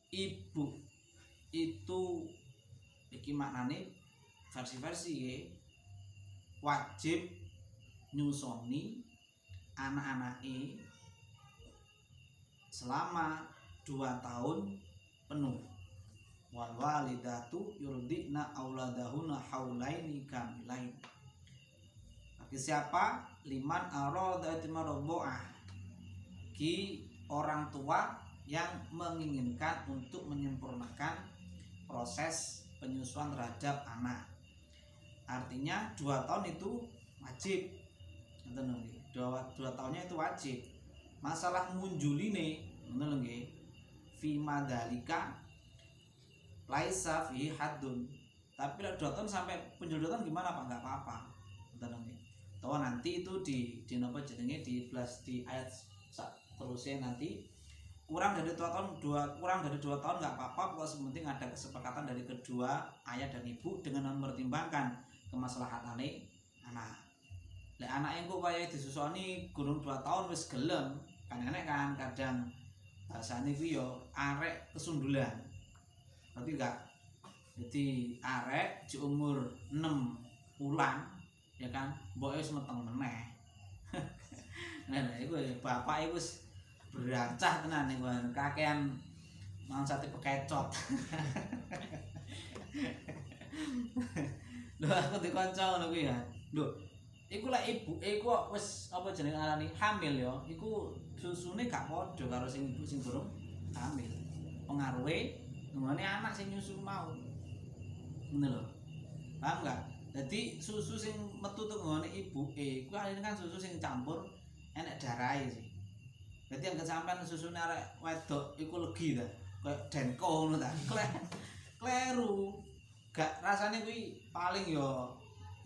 ibu itu iki maknane versi-versi ya, wajib nyusoni anak-anake selama 2 tahun penuh. Wal walidatu yurdina auladahuna haulaini kamilain. Bagi siapa liman arada itimaroboah, ki orang tua yang menginginkan untuk menyempurnakan proses penyusuan terhadap anak. Artinya 2 tahun itu wajib. 2 tahunnya itu wajib. Masalah munjuline ngono nggih. Fi madalika laisa fi haddun. Tapi 2 tahun sampai penjul 2 tahun gimana Pak? Enggak apa-apa. Ngono nggih. Tahu nanti itu di napa jenenge di ayat terusnya nanti kurang dari 2 tahun enggak apa-apa, pokoknya sementing ada kesepakatan dari kedua ayah dan ibu dengan mempertimbangkan kemaslahatane anak. Lek anak yang kok kaya disusoni gurung 2 tahun wis gelem, kan enek kan kadang bahasane kuwi yo arek kesundulan. Berarti enggak. Jadi arek di umur 6 bulan ya kan, mboke wis meteng meneh. Nah, iku bapak iku wis berancah tenan niku kakean mangan sate pekecot. Lho aku dikanca ngono kuwi ya. Lho, iku lek ibuke iku wis apa jenenge arani hamil ya, iku susune gak padha karo sing ibu sing durung hamil. Pengaruhe nggone anak sing nyusu mau. Ngono lho. Paham gak? Jadi susu sing metu teng nggone ibuke, kuwi aline kan susu sing campur enek darahe sih. Berarti yang kesampean susune arek wedok iku legi ta. Kayak denko ngono ta. Kleru. Gak rasane kuwi paling yo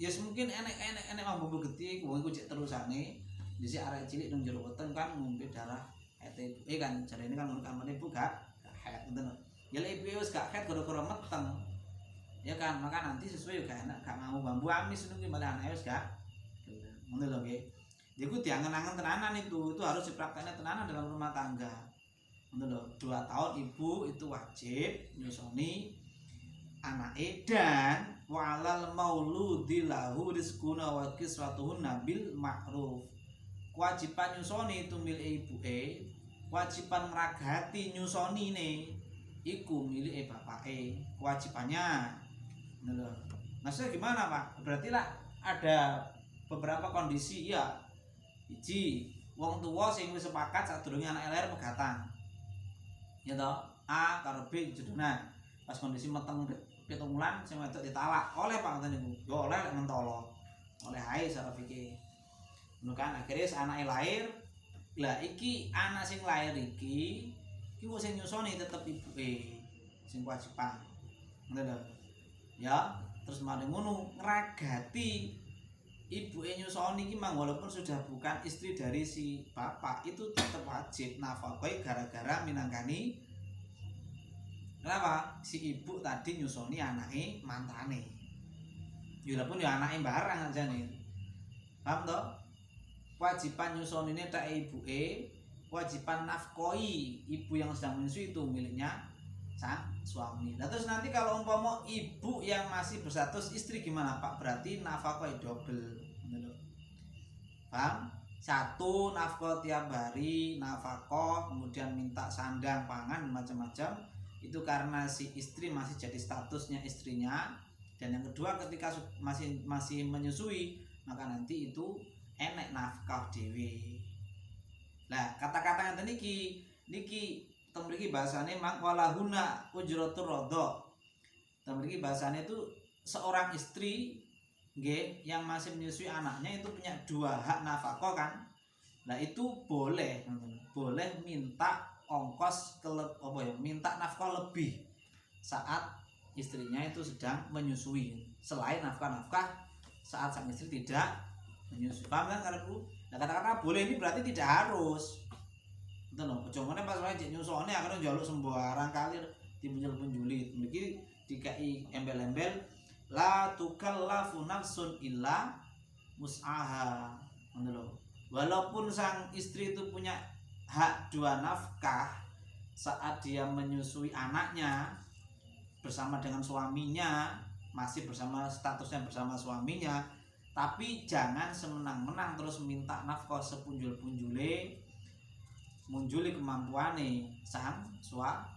ya mungkin enek mambu gedhe wong iku cek terusane. Dhisik arek cilik nang jero weteng kan ngombe darah ibu kan jarene kan kamane ibu gak head ngoten. Ya lek ibu wis gak head gara-gara meteng. Ya kan, maka nanti sesuai gak enak, gak mau bambu amis ngono kuwi malah anake wis gak. Ngono lho nggih. Jadi diangen-angen tenanan itu harus dipraktekkan tenanan dalam rumah tangga. Untuk 2 tahun ibu itu wajib nyusoni anake dan walal mauludi lahu rizquna wa kiswatuhun nabil ma'ruf. Kewajiban nyusoni itu milik ibuke, kewajiban ngragati nyusoni ne iku milik bapake. Kewajibannya. Maksudnya gimana Pak? Berarti lah ada beberapa kondisi ya. Iji, wong tua sing wis sepakat sadurunge anak lahir pegatan. Ya toh, A karo B jodonan. Pas kondisi meteng 7 wulan sing wedok ditalak. Oleh Pak ngoten niku. Yo oleh lek mentolo. Oleh ae secara fikih. Ngono kan akhire anake lahir. Lah iki anak sing lahir iki wong sing nyusoni tetep ibuke sing kewajiban. Ngono lho. Ya, terus mari ngono ngragati ibuke nyusoni iki mang walaupun sudah bukan istri dari si bapak itu tetap wajib nafkah gara-gara minangkani kenapa si ibu tadi nyusoni anake mantane. Walaupun ya anake barang aja nih. Paham toh? Kewajiban nyusonine tak ibuke, kewajiban nafkoi ibu yang sedang menyusui itu miliknya sang suami. Nah terus nanti kalau umpama ibu yang masih berstatus istri gimana Pak? Berarti nafkah double. Paham? 1 nafkah tiap hari, nafkah, kemudian minta sandang, pangan, macam-macam. Itu karena si istri masih jadi statusnya istrinya. Dan yang kedua ketika masih menyusui, maka nanti itu enek nafkah dhewe. Lah kata-kata ngeten niki teng mriki bahasane walahuna ujratur radha. Teng mriki bahasane itu seorang istri nggih yang masih menyusui anaknya itu punya 2 hak nafkah kan. Nah itu boleh minta ongkos minta nafkah lebih saat istrinya itu sedang menyusui selain nafkah-nafkah saat sang istri tidak menyusui. Paham kan karepku? Nah kata-kata boleh ini berarti tidak harus. Ngoten lho, aja ngene pas wae nyusoni akhirnya njaluk sembarang kali dipunjul-punjuli. Mriki dikai embel-embel la tukallafu nafsun illa wus'aha. Ngono lho. Walaupun sang istri itu punya hak 2 nafkah, saat dia menyusui anaknya bersama dengan suaminya, masih bersama statusnya bersama suaminya, tapi jangan semenang-menang terus minta nafkah sepunjul-punjule munjuli kemampuane sang suami.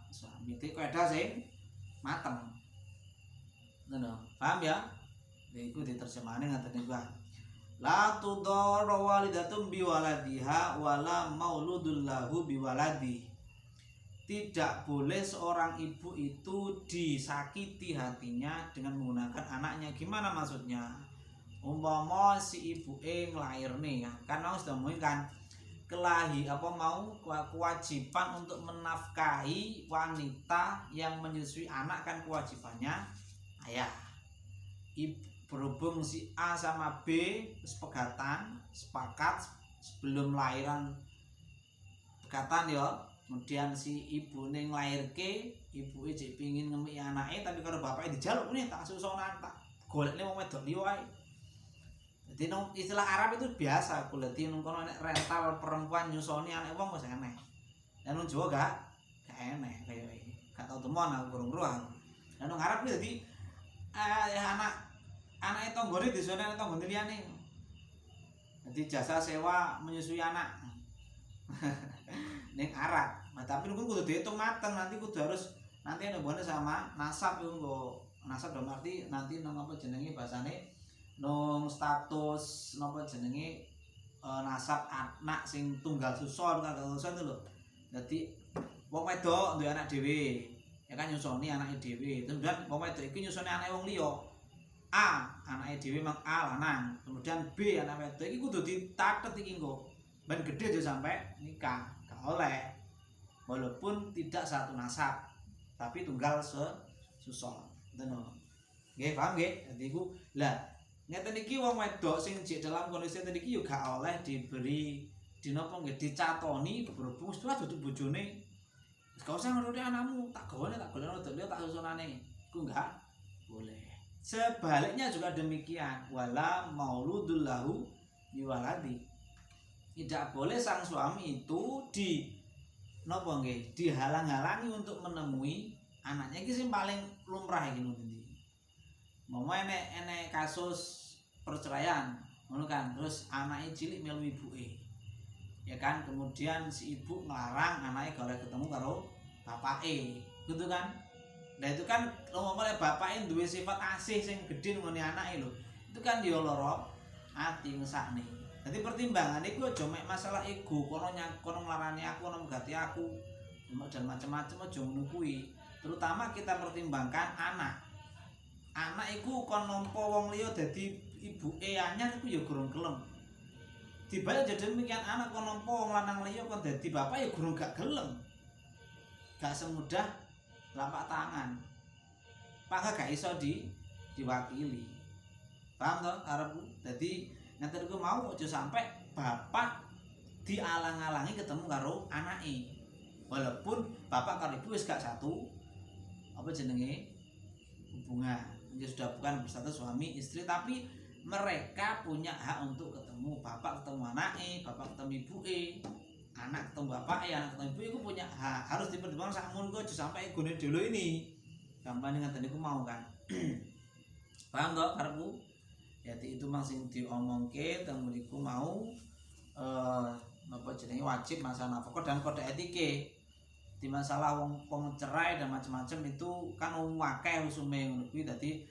Iki kaidah sing mateng. Ngono. Paham ya? Iku diterjemahane ngaten niku. La tudara walidatun biwaladiha wala mauludul lahu biwaladi. Tidak boleh seorang ibu itu disakiti hatinya dengan menggunakan anaknya. Gimana maksudnya? Umpama si ibuke nglairne ya, kan mau sudah kan kewajiban untuk menafkahi wanita yang menyusui anak kan kewajibannya ayah. Berhubung si A sama B sepakat sebelum lahiran pegatan ya, kemudian si ibu ning nglairke, ibuke jek pengin ngemiki anake tapi karo bapake dijaluk nih tak susonan tak golekne wong wedok liya wae. Jadi istilah Arab itu biasa, kuleti nang kono nek rental perempuan nyusoni anak wong wis enek. Lan nang Jawa gak enek kaya iki. Gak tau temon aku kurang ruang. Lan nang Arab dadi anake tanggane disone anak tanggane liyane. Dadi jasa sewa menyusui anak. Ning Arab. Nah, tapi niku kudu diitung mateng, nanti kudu harus nanti ada hubungannya sama nasab itu kok. Nasab dalam arti nanti nang apa jenenge bahasane nang status napa jenenge nasab anak sing tunggal susun itu lho. Dadi wong wedok duwe anak dhewe, ya kan nyusoni anake dhewe. Kemudian wong wedok iki nyusoni anake wong liya. A anake dhewe mang A lanang, kemudian B anak wedok iki kudu ditatet iki engko. Ben gedhe aja sampai nikah, gak oleh. Walaupun tidak satu nasab, tapi tunggal susun. Ngono. Nggih, paham nggih? Dadi iku lah ngeten iki wong wedok sing jek dalam kondisi ngeten iki yo gak oleh diberi dinapa nggih dicatoni berhubung wis dudu bojone. Wis gak usah nuruti anakmu, tak gawane tak golekno wedok liya tak susunane. Iku enggak boleh. Sebaliknya juga demikian, wala mauludul lahu biwaladi. Tidak boleh sang suami itu napa nggih dihalang-halangi untuk menemui anaknya. Iki sing paling lumrah iki ngono. Mau enek kasus perceraian, ngono kan, terus anaknya cilik melu ibuke, ya kan, kemudian si ibu ngelarang anaknya gak oleh ketemu karo bapake, gitu kan. Nah itu kan ngomongnya bapake duwe sifat asih sing gedhe ngene anake lho, itu kan dia lara ati ngesakne. Jadi pertimbangan iku aja mek masalah ego, kono nglarani aku, kono megati aku, dan macam-macam aja ngono kuwi. Terutama kita pertimbangkan anak. Anak iku kon nampa wong liya dadi ibuke anyar iku ya gurung kelem. Dibalik jadi demikian anak kon nampa wong lanang liya kon dadi bapak ya gurung gak gelem. Gak semudah lapak tangan. Maka gak iso diwakili. Paham to arepku? Dadi ngeten iku mau aja sampai bapak dialang-alangi ketemu karo anake. Walaupun bapak karo ibu wis gak satu apa jenenge hubungan. Dia sudah bukan berstatus suami istri, tapi mereka punya hak untuk ketemu. Bapak ketemu anaknya, bapak ketemu ibuke, anak ketemu bapak, anak ketemu ibu, itu punya hak. Harus dipertimbangkan sakmun kok sampai gone dulu ini. Gampang ngeten niku mau kan. Paham toh karepku? Jadi itu masing diomongke teng mriku mau napa jenenge wajib masalah nafkah dan kode etike. Di masalah wong cerai dan macam-macam itu kan akeh usume ngono kuwi. Dadi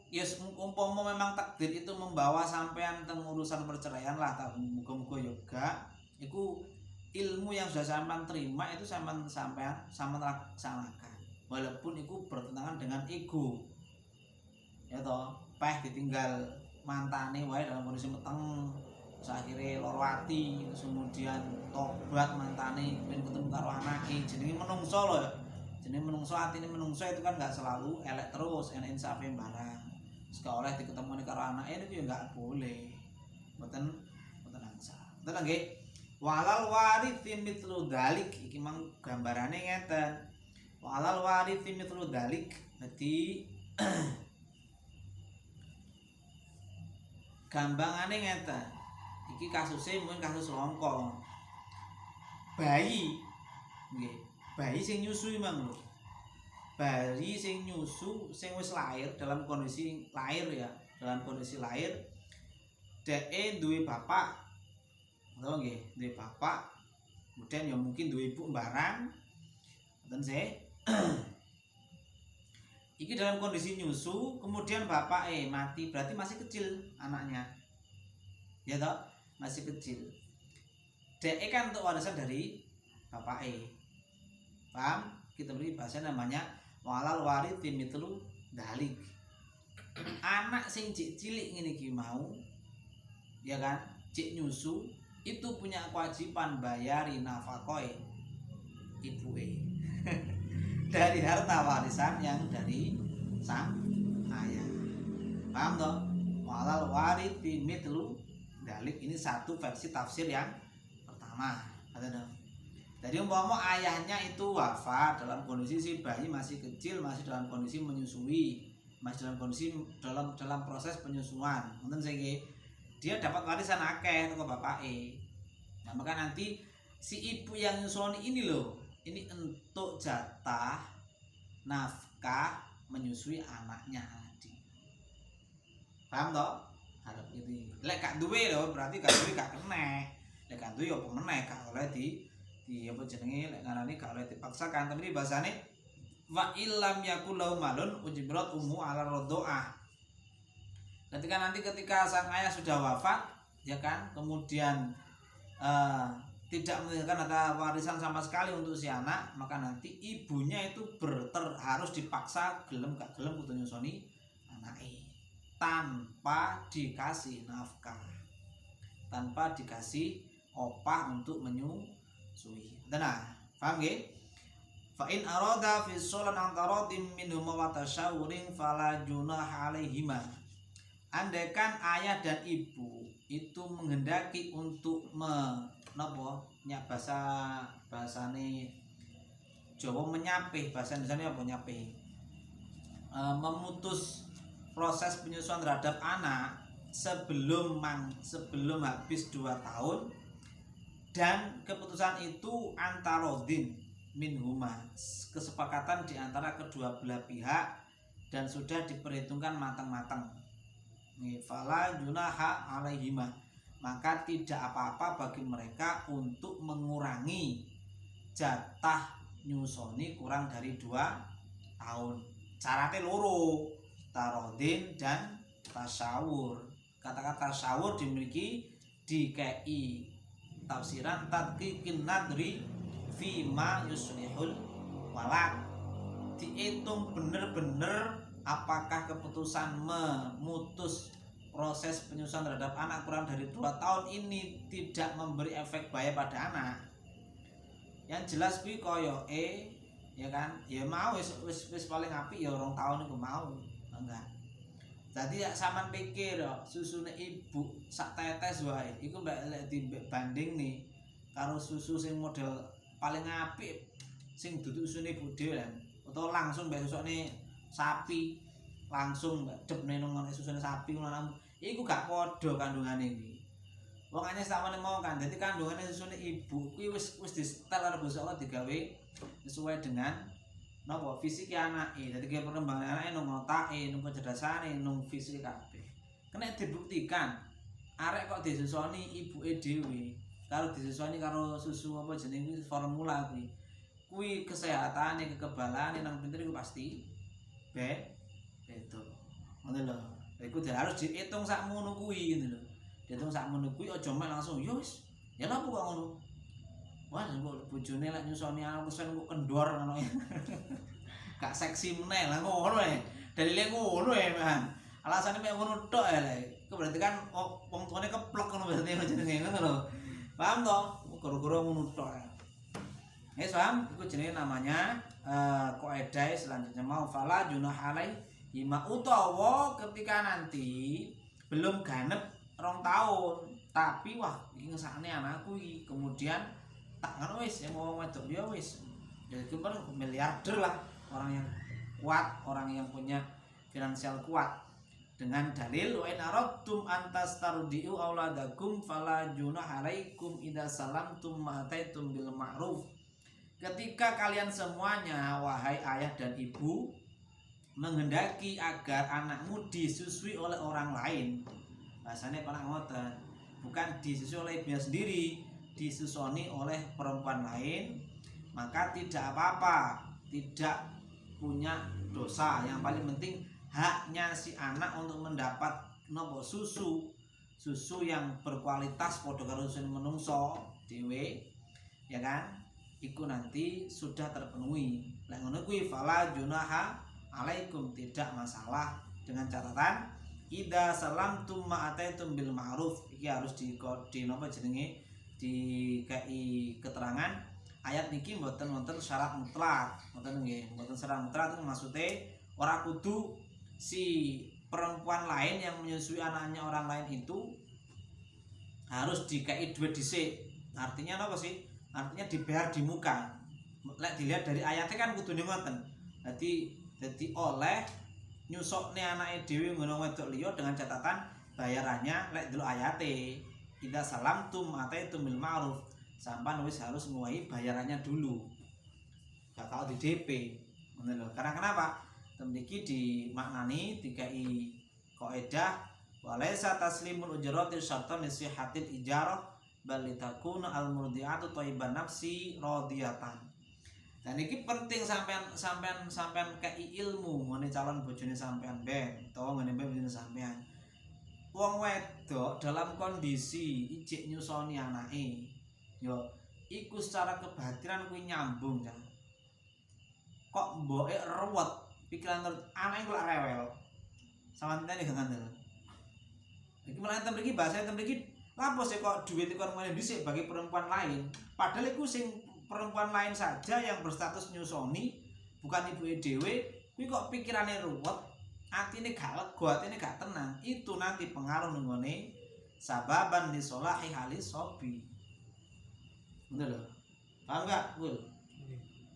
yes umpama memang takdir itu membawa sampean teng urusan perceraian lah, tak muga-muga yo gak. Iku ilmu yang sudah sampean terima itu sampean laksanakan. Walaupun itu bertentangan dengan ego. Ya toh, ditinggal mantane wae dalam kondisi meteng. Terus akhirnya loro ati, terus kemudian tobat mantane pengen ketemu karo anake. Jenenge menungso lho ya. Jenenge menungso, atine menungso itu kan gak selalu elek terus, enek insafe barang. Terus gak oleh diketemuni karo anake niku ya gak boleh. Mboten angsa. Ngoten nggih. Walal warithi mithlu dzalik, iki mang gambarane ngeten. Walal warithi mithlu dzalik. Dadi gambangane ngeten. Iki kasusnya mungkin kasus longkong. Bayi nggih, bayi sing nyusu mang lho. Bayi sing nyusu sing wis lahir dalam kondisi lahir ya, dalam kondisi lahir dheke duwe bapak. Ngono nggih, duwe bapak. Kemudian ya mungkin duwe ibu barang. Ngoten sih. Iki dalam kondisi nyusu, kemudian bapak mati, berarti masih kecil anaknya. Ya toh, masih kecil. Dek kan untuk warisan dari bapak. Paham? Kita beri bahasa namanya walal warithi mitlu dalik. Anak sing cik cilik ngene iki mau, ya kan? Cik nyusu itu punya kewajiban bayari nafkahe ibuke. Dari harta warisan yang dari sang ayah. Paham toh? Walal warithi mitlu dalik, ini satu versi tafsir yang pertama. Jadi umpama ayahnya itu wafat dalam kondisi si bayi masih kecil, masih dalam kondisi menyusui, masih dalam kondisi dalam proses penyusuan. Mungkin saya dia dapat warisan akeh ke bapake. Nah, maka nanti si ibu yang nyusoni ini loh, ini untuk jatah nafkah menyusui anaknya tadi. Paham toh? Harap itu. Lek gak duwe lho, berarti gak duwe gak kena. Lek gak duwe ya apa meneh, gak oleh di apa jenenge lek ngarani gak oleh dipaksakan. Tapi ini bahasane wa illam yakul lahu malun ujibrat ummu ala radhaah. Ketika sang ayah sudah wafat, ya kan, kemudian tidak meninggalkan harta warisan sama sekali untuk si anak, maka nanti ibunya itu harus dipaksa gelem gak gelem kudu nyusoni anake tanpa dikasih nafkah, tanpa dikasih opah untuk menyusui. Nah, paham nggih? Fa in arada fi shalan antaratim minhum wa tasyawurin fala junaha alaihima. Andaikan ayah dan ibu itu menghendaki untuk bahasane Jawa menyapih, bahasa Indonesia apa nyapih, memutus proses penyusuan terhadap anak sebelum habis 2 tahun, dan keputusan itu antarodin minhuma, kesepakatan di antara kedua belah pihak dan sudah diperhitungkan matang-matang. Fala junaha alaihima, maka tidak apa-apa bagi mereka untuk mengurangi jatah nyusoni kurang dari 2 tahun. Syaratnya loro, tarodin dan tasyawur. Kata-kata tasyawur dimiliki di KI tafsiran tadqiqin nadri fima yuslihul walad. Dihitung bener-bener apakah keputusan memutus proses penyusuan terhadap anak kurang dari 2 tahun ini tidak memberi efek bahaya pada anak. Yang jelas kuwi koyo ya kan, ya mau wis paling apik ya 2 tahun iku mau. Enggak. Jadi ya sampean pikir ya susune ibu sak tetes wae iku mbek dibanding nih karo susu sing model paling apik sing dudu susune ibu dhewe kan, utawa langsung mbek susune sapi, langsung depne nang susune sapi ngono. Iku gak padha kandungane iki. Wong anyes sampeyan mau kan, dadi kandungane susune ibu kuwi wis disetel karo Gusti Allah digawe sesuai dengan napa fisik anake. Dadi ki perkembangan anake nang otake, nang kecerdasane, nang fisik kabeh. Kena dibuktikan arek kok disusoni ibuke dhewe karo disusoni karo susu apa jenenge formula kuwi. Kuwi kesehatane, kekebalane nang pinter iku pasti beda. Ngono lho. Iku harus diitung sakmono kuwi gitu lho. Diitung sakmono kuwi aja mek langsung ya wis. Ya napa kok ngono? Wah, kok bojone lek nyusoni anak kusen kok kendor ngono ya. Gak seksi meneh lah ngono ae. Dalile ngono ae, Man. Alasane mek ngono tok ae lek. Iku berarti kan wong tuane keplek ngono berarti jenenge ngono lho. Paham to? Gara-gara ngono tok. Paham? Iku jenenge namanya kaidah selanjutnya mau fala junah alai ima utawa ketika nanti belum ganep 2 tahun tapi wah iki ngesakne anakku iki kemudian tak ngono wis ya mau wedok ya wis. Jadi itu kan miliarder lah, orang yang kuat, orang yang punya finansial kuat. Dengan dalil wa in aradtum an tastardiu auladakum fala junah alaikum idza salamtum ma ataitum bil ma'ruf. ketika kalian semuanya wahai ayah dan ibu menghendaki agar anakmu disusui oleh orang lain, bahasanya kalau ngoten, bukan disusui oleh ibunya sendiri, disusoni oleh perempuan lain, maka tidak apa-apa, tidak punya dosa. Yang paling penting haknya si anak untuk mendapat nopo susu yang berkualitas padha karo susu menungso dhewe, ya kan? Iku nanti sudah terpenuhi. Lek ngono kuwi fala junaha alaikum, tidak masalah, dengan catatan idza salamtum ma ataitum bil ma'ruf. Iki harus di napa jenenge dikai keterangan ayat niki mboten wonten syarat mutlak, mboten nggih, mboten syarat mutlak itu maksudnya ora kudu si perempuan lain yang menyusui anaknya orang lain itu harus dikai duit dhisik. Artinya apa sih? Artinya dibayar di muka. Lek dilihat dari ayatnya kan kudune ngoten. Dadi oleh nyusokne anake dhewe ngono wedok liya dengan catatan bayarannya lek delok ayate idza salamtum ataitum bil ma'ruf, sampean wis harus nguwahi bayarannya dulu. Gak tau di DP. Ngono lho. Karena kenapa? Temriki dimaknani dikai kaidah walaisa taslimul ujrati syartan li sihhatil ijarah bal litakuna al murdiatu thayyiban nafsi radiyatan. Dan ini penting sampean kei ilmu ngene calon bojone sampean ben utawa ngene bojone sampean. Wong wedok dalam kondisi ijik nyusoni anake, yo iku secara kebatinan kuwi nyambung kan. Kok mboke ruwet pikiran anake kok rewel. Sampeyan iki ngandel. Iki malah temriki bahasa temriki lapo sih kok duit kon ngene dhisik bagi perempuan lain. Padahal iku sing perempuan lain saja yang berstatus nyusoni, bukan ibu dhewe, kuwi kok pikirane ruwet, atine gak lega, atine gak tenang. Itu nanti pengaruh nggone sababan li sholahi halis sobi. Bener lho. Paham gak, Bul?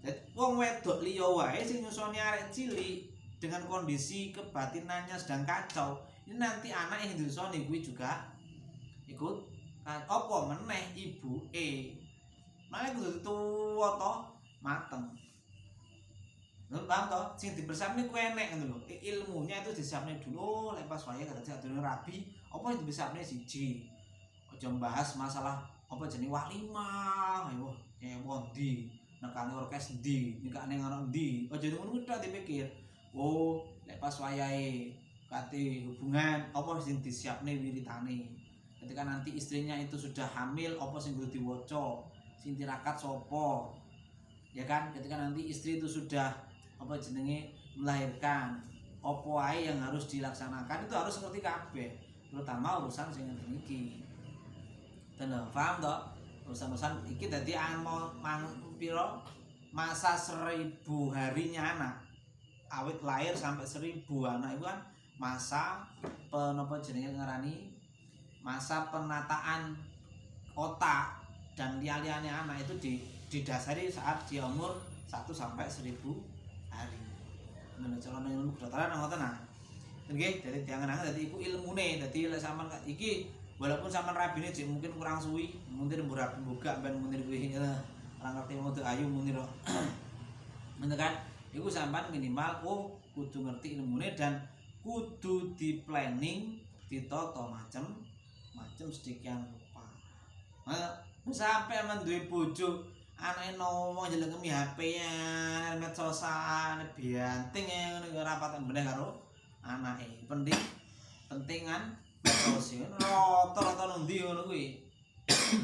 Jadi wong wedok liya wae sing nyusoni arek cilik dengan kondisi kebatinannya sedang kacau, ini nanti anak yang nyusoni kuwi juga ikut apa meneh ibuke. Makanya kudu tuwa to mateng. Lho paham to? Sing dipersapne ku enek ngono lho. Ilmunya itu disiapne dulu, lek pas wayahe kadang adune rabi, apa yang dipersapne siji. Aja membahas masalah apa jenenge walimah, ayo nyewondi, nekane orkes ndi, nikane ngono ndi. Aja ngono tok dipikir. Oh, lek pas wayahe kate hubungan apa sing disiapne wiritane. Ketika nanti istrinya itu sudah hamil, apa sing kudu diwaca? Sing tirakat sapa, ya kan? Ketika nanti istri itu sudah apa jenenge melahirkan, apa wae yang harus dilaksanakan itu harus seperti kabeh, terutama urusan sing ngene iki. Tenan, paham to? Urusan-urusan iki dadi piro masa 1000 harinya anak. Awit lahir sampai 1000 anak itu kan masa penapa jenenge ngarani masa penataan otak dan liane anak itu didasari saat dia umur 1 sampai 1000 hari. Menurut calon ilmu kedokteran ngoten nah. Nggih, dari tiangan-angan dadi iku ilmune. Dadi lek sampean iki walaupun sampean rabine jek mungkin kurang suwi, mungkin mbura buka ben mungkin kuwi ora ngerti moto ayu mungkin ro. Bener kan? Iku sampean minimal kudu ngerti ilmune dan kudu di planning, ditata macam sedemikian rupa. Sampai menduwe bojo anake ngomong jelengemi HP-an, medsosan, bianting ngono ora paten bener karo anake. Pentingan medsos rata-rata ndi ngono kuwi.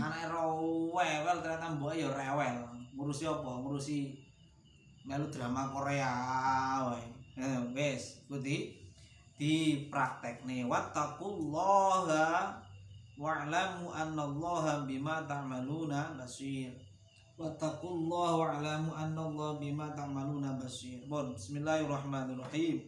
Anake rewel ternyata mboke ya rewel. Ngurusi apa? Ngurusi melu drama Korea wae. Wis, kudu dipraktekne wattaqullaha wa'lamu annallaha bima ta'maluna basir. Wattaqullaha wa'lamu annallaha bima ta'maluna basir. Bon, bismillahirrahmanirrahim.